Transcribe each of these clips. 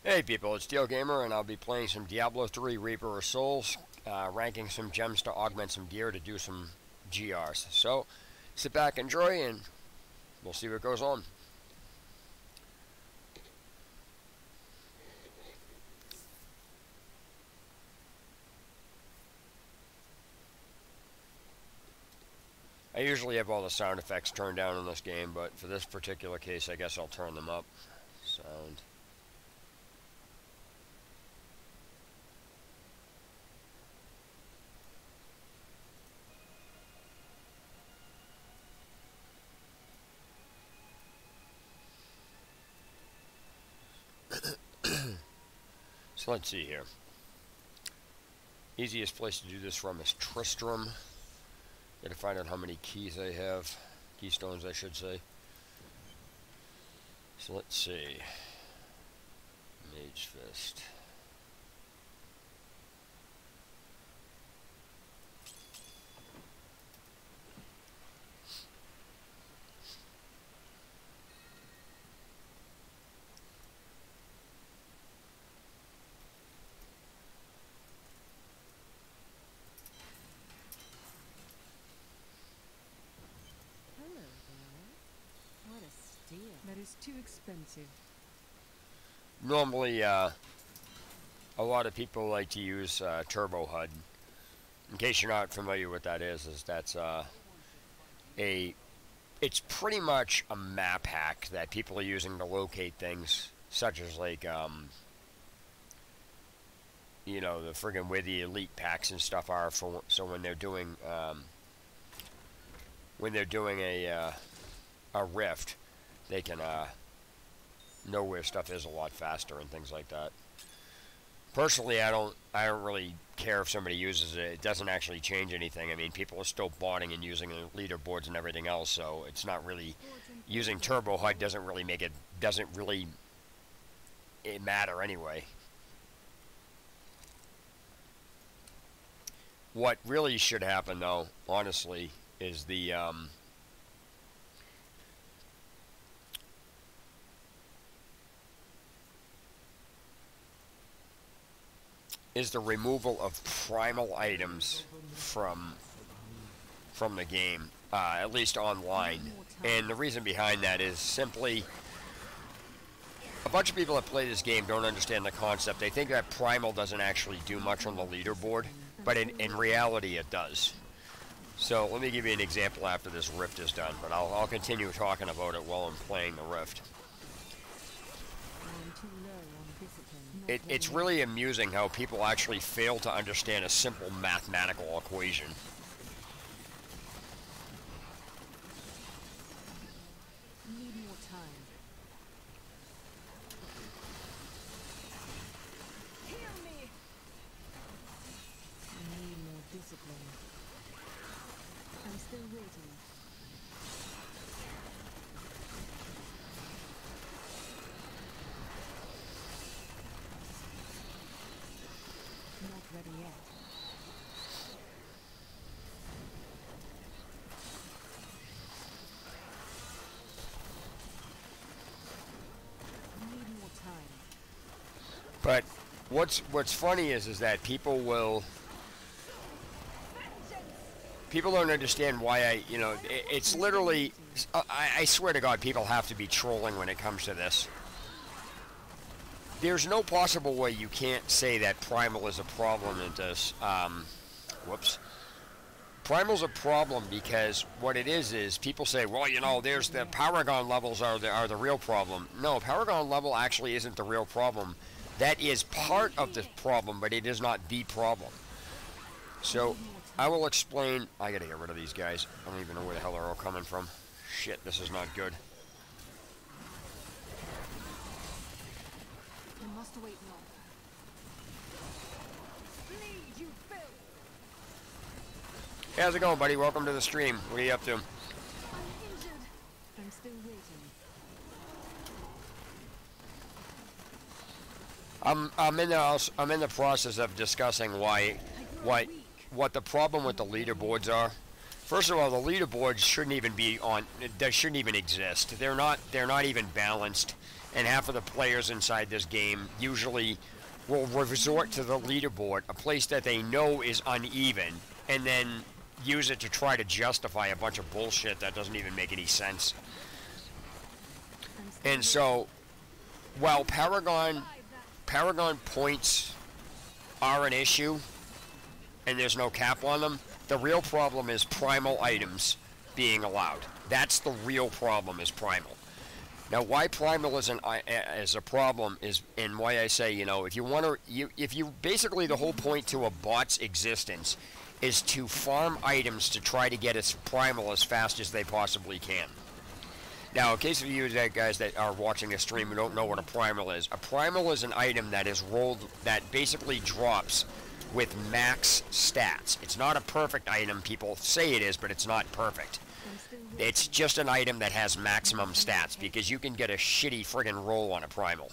Hey people, it's Steel Gamer, and I'll be playing some Diablo 3 Reaper of Souls, ranking some gems to augment some gear to do some GRs. So, sit back, enjoy, and we'll see what goes on. I usually have all the sound effects turned down in this game, but for this particular case, I guess I'll turn them up. Sound. So let's see here. Easiest place to do this from is Tristram. Gotta find out how many keys I have. Keystones, I should say. So let's see. Mage Fist. That is too expensive. Normally, a lot of people like to use Turbo HUD. In case you're not familiar with that is that's it's pretty much a map hack that people are using to locate things, such as like you know, the friggin' where the elite packs and stuff are for. So when they're doing a rift, they can know where stuff is a lot faster and things like that. Personally, I don't really care if somebody uses it. It doesn't actually change anything. I mean, people are still botting and using leaderboards and everything else, so it's not really using Turbo HUD doesn't really matter anyway. What really should happen, though, honestly, is the removal of primal items from the game, at least online. And the reason behind that is simply a bunch of people that play this game don't understand the concept. They think that primal doesn't actually do much on the leaderboard, but in reality it does. So let me give you an example after this rift is done, but I'll continue talking about it while I'm playing the rift. It's really amusing how people actually fail to understand a simple mathematical equation. Need more time. Heal me. I need more discipline. I'm still waiting. Not ready yet. Need more time. But what's funny is that people don't understand why it's literally, I swear to God, people have to be trolling when it comes to this. There's no possible way you can't say that Primal is a problem in this. Whoops. Primal's a problem because what it is people say, well, you know, there's the Paragon levels are the real problem. No, Paragon level actually isn't the real problem. That is part of the problem, but it is not the problem. So, I will explain. I gotta get rid of these guys. I don't even know where the hell they're all coming from. Shit, this is not good. Must wait longer. Bleed, you filth. Hey, how's it going, buddy? Welcome to the stream. What are you up to? I'm injured. I'm still waiting. I'm in the process of discussing what the problem with the leaderboards are. First of all, the leaderboards shouldn't even be on. They shouldn't even exist. They're not. They're not even balanced. And half of the players inside this game usually will resort to the leaderboard, a place that they know is uneven, and then use it to try to justify a bunch of bullshit that doesn't even make any sense. And so, while Paragon points are an issue, and there's no cap on them, the real problem is primal items being allowed. That's the real problem, is primal. Now, why primal is a problem is, and why I say, you know, if you basically the whole point to a bot's existence is to farm items to try to get as primal as fast as they possibly can. Now, in case of you guys that are watching a stream and don't know what a primal is an item that is rolled, that basically drops with max stats. It's not a perfect item. People say it is, but it's not perfect. It's just an item that has maximum stats, because you can get a shitty friggin' roll on a primal.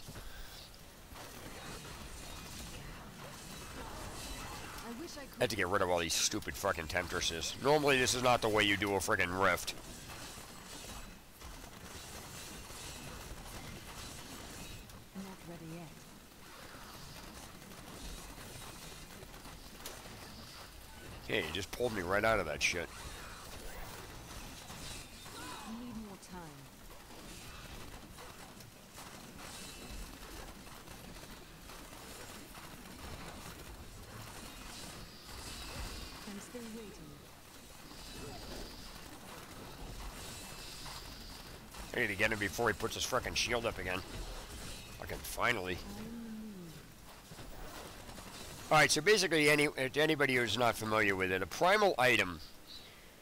I had to get rid of all these stupid fucking temptresses. Normally this is not the way you do a friggin' rift. Not ready yet. Okay, you just pulled me right out of that shit. Need more time. I'm still waiting. I need to get him before he puts his frickin' shield up again. Fucking finally. Alright, so basically, anybody who's not familiar with it, a primal item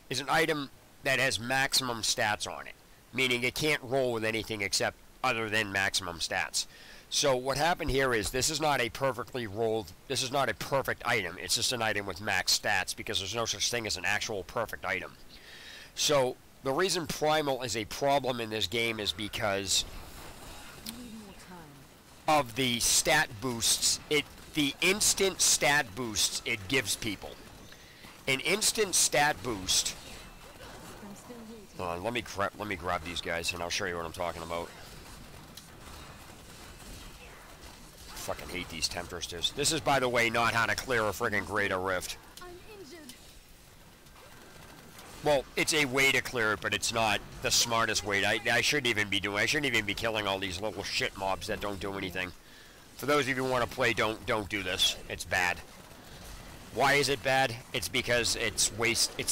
is an item that has maximum stats on it, meaning it can't roll with anything except other than maximum stats. So what happened here is this is not a perfectly rolled, this is not a perfect item, it's just an item with max stats, because there's no such thing as an actual perfect item. So the reason primal is a problem in this game is because of the stat boosts, the instant stat boosts it gives people. An instant stat boost. Hold on, let me grab these guys and I'll show you what I'm talking about. Fucking hate these temperatures. This is, by the way, not how to clear a friggin' greater rift. I'm injured. Well, it's a way to clear it, but it's not the smartest way. I shouldn't even be doing. I shouldn't even be killing all these little shit mobs that don't do anything. For those of you who want to play, don't do this. It's bad. Why is it bad? It's because it's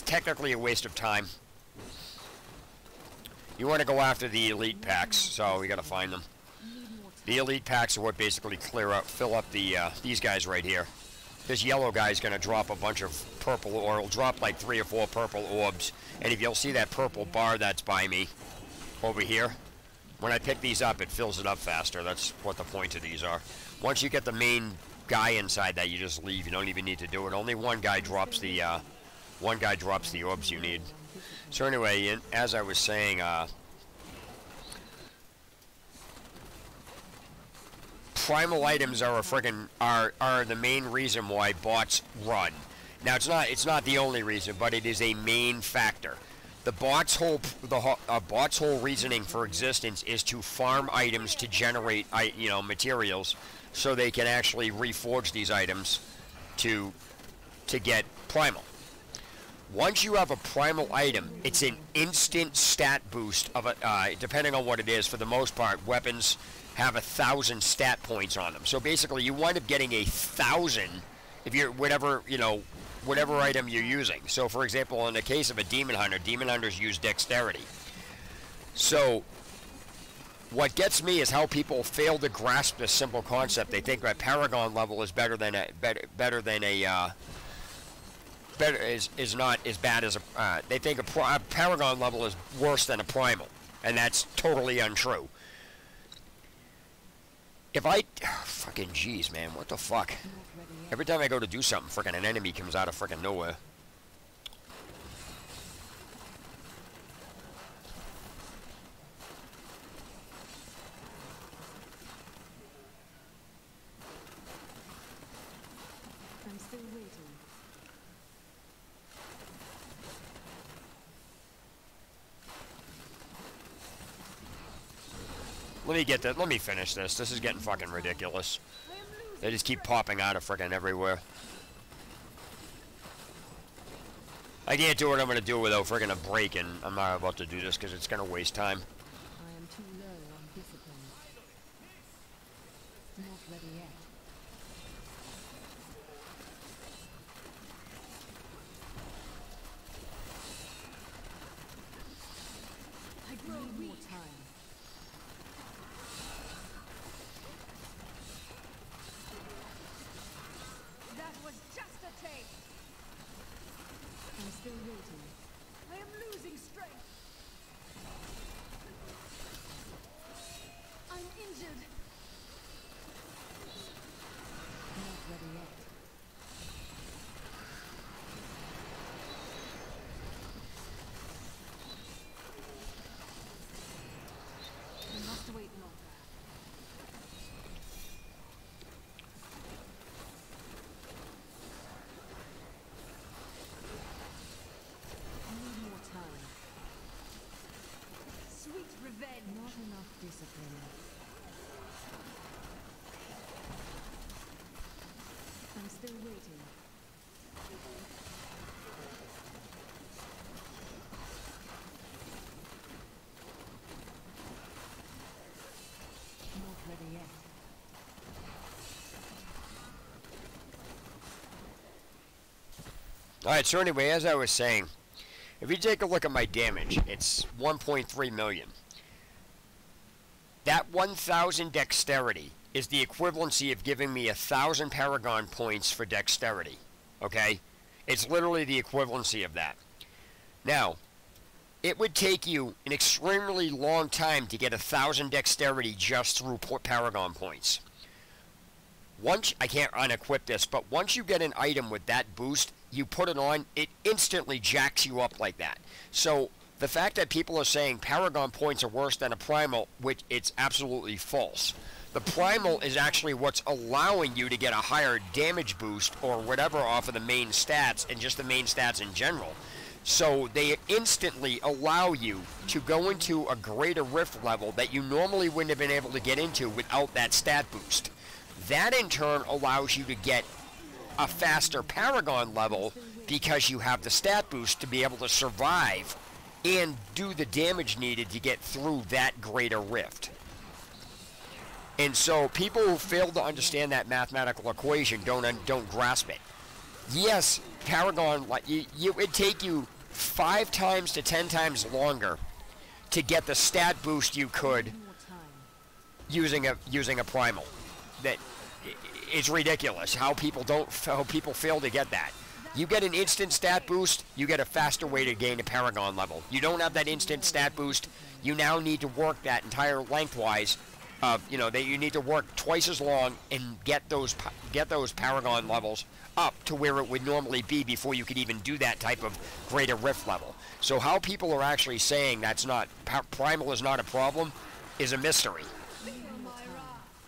technically a waste of time. You want to go after the elite packs, so you got to find them. The elite packs are what basically fill up the these guys right here. This yellow guy's going to drop a bunch of purple, or it'll drop like 3 or 4 purple orbs. And if you'll see that purple bar that's by me over here, when I pick these up, it fills it up faster. That's what the point of these are. Once you get the main guy inside that, you just leave. You don't even need to do it. Only one guy drops the orbs you need. So anyway, as I was saying, primal items are are the main reason why bots run. Now it's not the only reason, but it is a main factor. The bot's whole reasoning for existence is to farm items to generate materials, so they can actually reforge these items to get primal. Once you have a primal item, it's an instant stat boost of depending on what it is. For the most part, weapons have 1,000 stat points on them. So basically, you wind up getting 1,000 if you're whatever item you're using. So for example, in the case of a demon hunter, demon hunters use dexterity. So what gets me is how people fail to grasp this simple concept. They think that Paragon level is better than is not as bad as they think a Paragon level is worse than a primal, and that's totally untrue. If I fucking jeez, man, what the fuck? Every time I go to do something, frickin' an enemy comes out of frickin' nowhere. I'm still waiting. Let me get that. Let me finish this. This is getting fucking ridiculous. They just keep popping out of freaking everywhere. I can't do what I'm gonna do without freaking a break, and I'm not about to do this because it's gonna waste time. I am too low on discipline. Not ready yet. I need more time. That was just a taste. I'm still waiting. I am losing strength. I'm injured. Not ready yet. I must wait longer. I need more time. Sweet revenge. Not enough discipline. I'm still waiting. Not ready yet. Alright, so anyway, as I was saying, if you take a look at my damage, it's 1.3 million. That 1,000 dexterity is the equivalency of giving me 1,000 Paragon points for dexterity. Okay? It's literally the equivalency of that. Now, it would take you an extremely long time to get 1,000 dexterity just through Paragon points. Once, I can't unequip this, but once you get an item with that boost, you put it on, it instantly jacks you up like that. So, the fact that people are saying Paragon points are worse than a Primal, which it's absolutely false. The Primal is actually what's allowing you to get a higher damage boost or whatever off of the main stats and just the main stats in general. So they instantly allow you to go into a greater rift level that you normally wouldn't have been able to get into without that stat boost. That in turn allows you to get a faster Paragon level because you have the stat boost to be able to survive and do the damage needed to get through that greater rift. And so people who fail to understand that mathematical equation don't grasp it. Yes, Paragon, it'd take you 5 times to 10 times longer to get the stat boost you could More time. using a Primal. That it's ridiculous how people fail to get that. You get an instant stat boost, you get a faster way to gain a Paragon level. You don't have that instant stat boost, you now need to work that entire lengthwise. That you need to work twice as long and get those Paragon levels up to where it would normally be before you could even do that type of greater rift level. So how people are actually saying that's not Primal is not a problem is a mystery.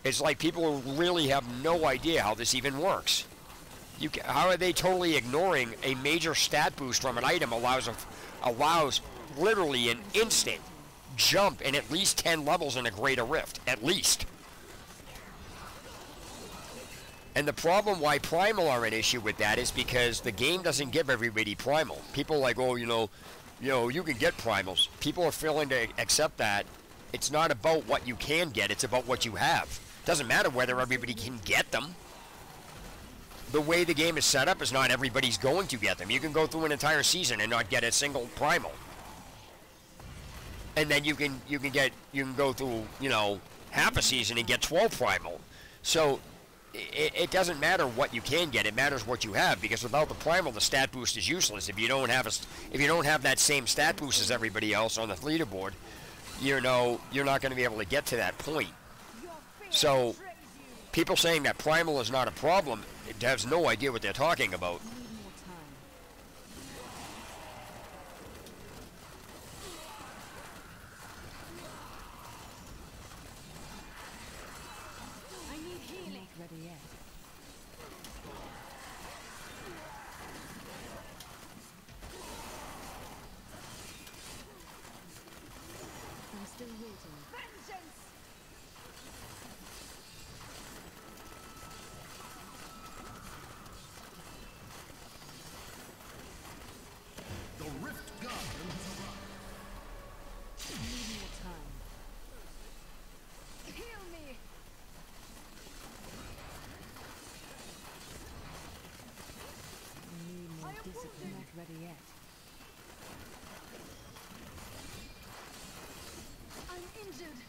It's like people really have no idea how this even works. How are they totally ignoring a major stat boost from an item allows literally an instant jump in at least 10 levels in a greater rift, at least. And the problem why Primal are an issue with that is because the game doesn't give everybody Primal. People are like, oh, you can get Primals. People are failing to accept that. It's not about what you can get, it's about what you have. Doesn't matter whether everybody can get them. The way the game is set up is not everybody's going to get them. You can go through an entire season and not get a single Primal. And then you can go through, half a season and get 12 Primal. So it doesn't matter what you can get, it matters what you have, because without the Primal the stat boost is useless. If you don't have that same stat boost as everybody else on the leaderboard, you're not going to be able to get to that point. So people saying that Primal is not a problem, it has no idea what they're talking about. I need more time. I need healing. Not ready yet. I'm still waiting. Vengeance! Discipline not ready yet. I'm injured.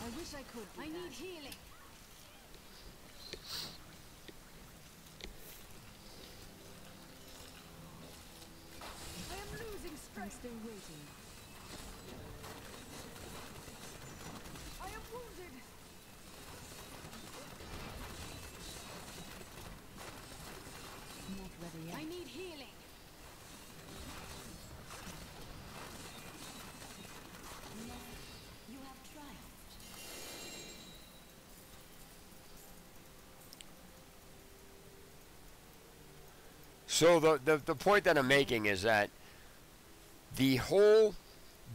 I wish I could. I need healing. I am losing I'm strength. still waiting. I am wounded. Not ready yet. I need healing. You have triumphed. So the point that I'm making is that the whole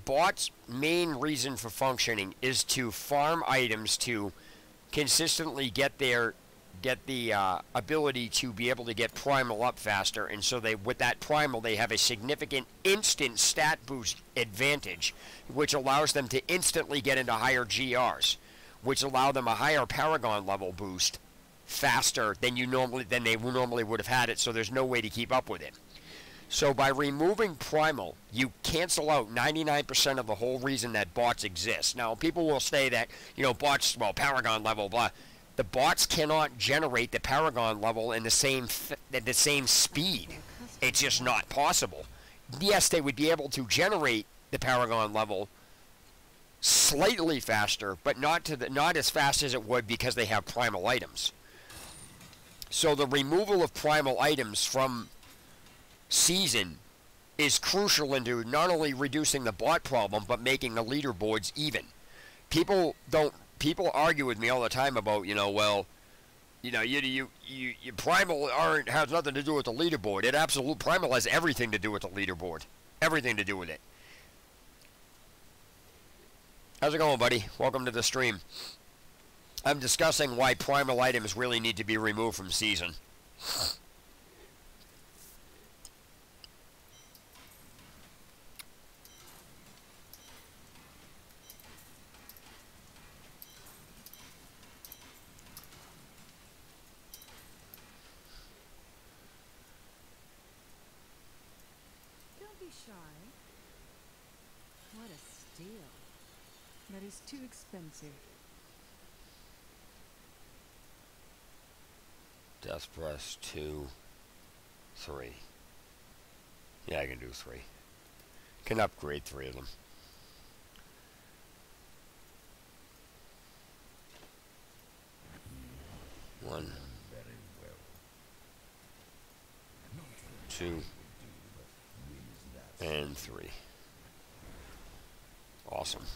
bot's main reason for functioning is to farm items to consistently get the ability to be able to get primal up faster, and so they with that primal they have a significant instant stat boost advantage, which allows them to instantly get into higher GRs, which allow them a higher Paragon level boost faster than they normally would have had it, so there's no way to keep up with it. So by removing primal, you cancel out 99% of the whole reason that bots exist. Now, people will say that, bots, Paragon level, blah. The bots cannot generate the Paragon level in the same speed. It's just not possible. Yes, they would be able to generate the Paragon level slightly faster, but not as fast as it would because they have primal items. So the removal of primal items from season is crucial into not only reducing the bot problem but making the leaderboards even. People argue with me all the time about your primal has nothing to do with the leaderboard. Primal has everything to do with the leaderboard. Everything to do with it. How's it going, buddy? Welcome to the stream. I'm discussing why primal items really need to be removed from season. Don't be shy. What a steal. That is too expensive. Death Press 2, 3. Yeah, I can do 3. Can upgrade 3 of them. One, 2, and 3. Awesome.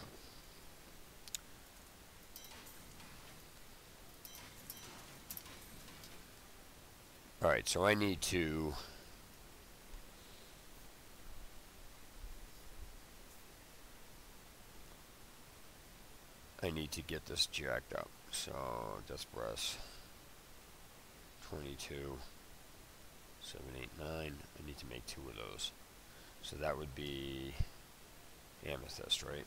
Alright, so I need to get this jacked up. So, Death Breath 22, 7, 8, 9. I need to make 2 of those. So that would be Amethyst, right?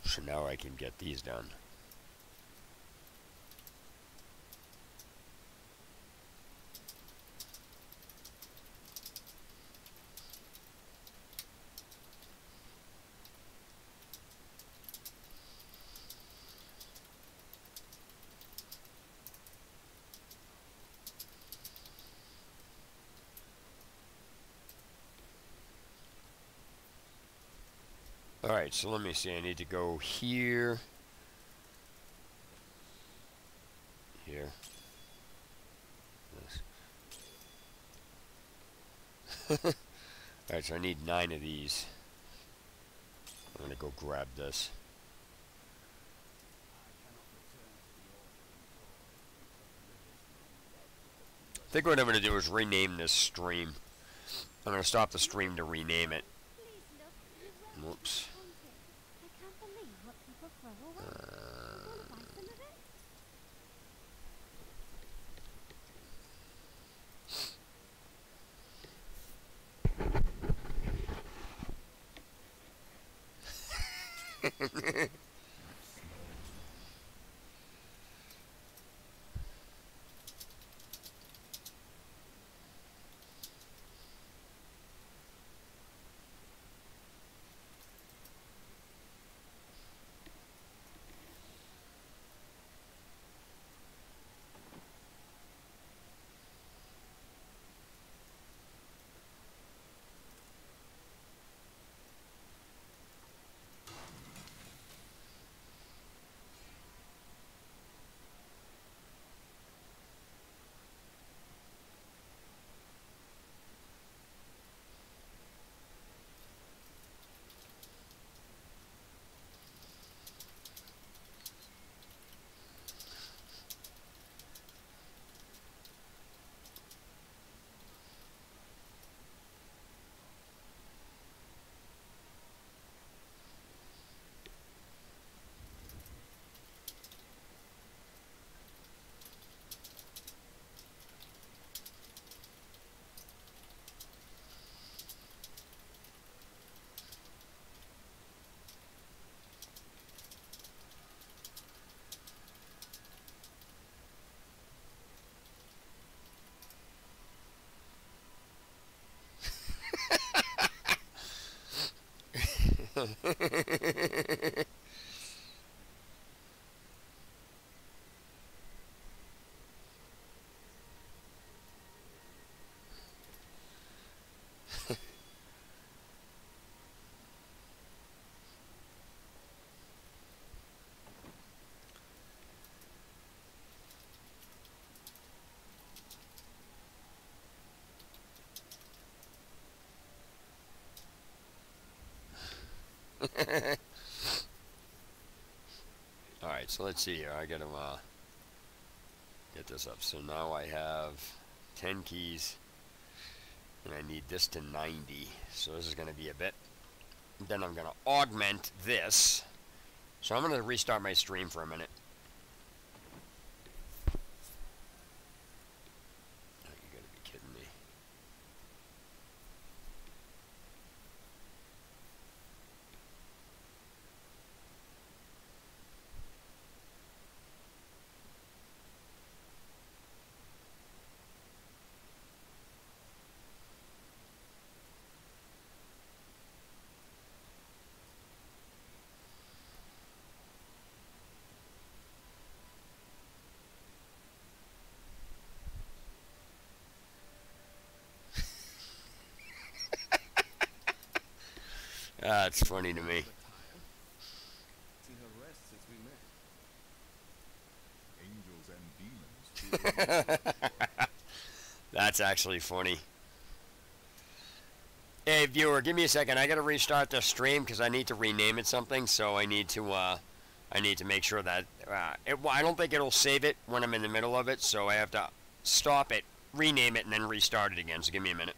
So now I can get these done. Alright, so let me see. I need to go here. Here. This. Alright, so I need 9 of these. I'm going to go grab this. I think what I'm going to do is rename this stream. I'm going to stop the stream to rename it. Whoops. Alright, so let's see here. I gotta get this up. So now I have 10 keys, and I need this to 90. So this is gonna be a bit. Then I'm gonna augment this. So I'm gonna restart my stream for a minute. Oh, you gotta be kidding me. It's funny to me. Seen her rest since we met. Angels and demons. That's actually funny. Hey viewer, give me a second. I gotta restart the stream because I need to rename it something. So I need to make sure that I don't think it'll save it when I'm in the middle of it. So I have to stop it, rename it, and then restart it again. So give me a minute.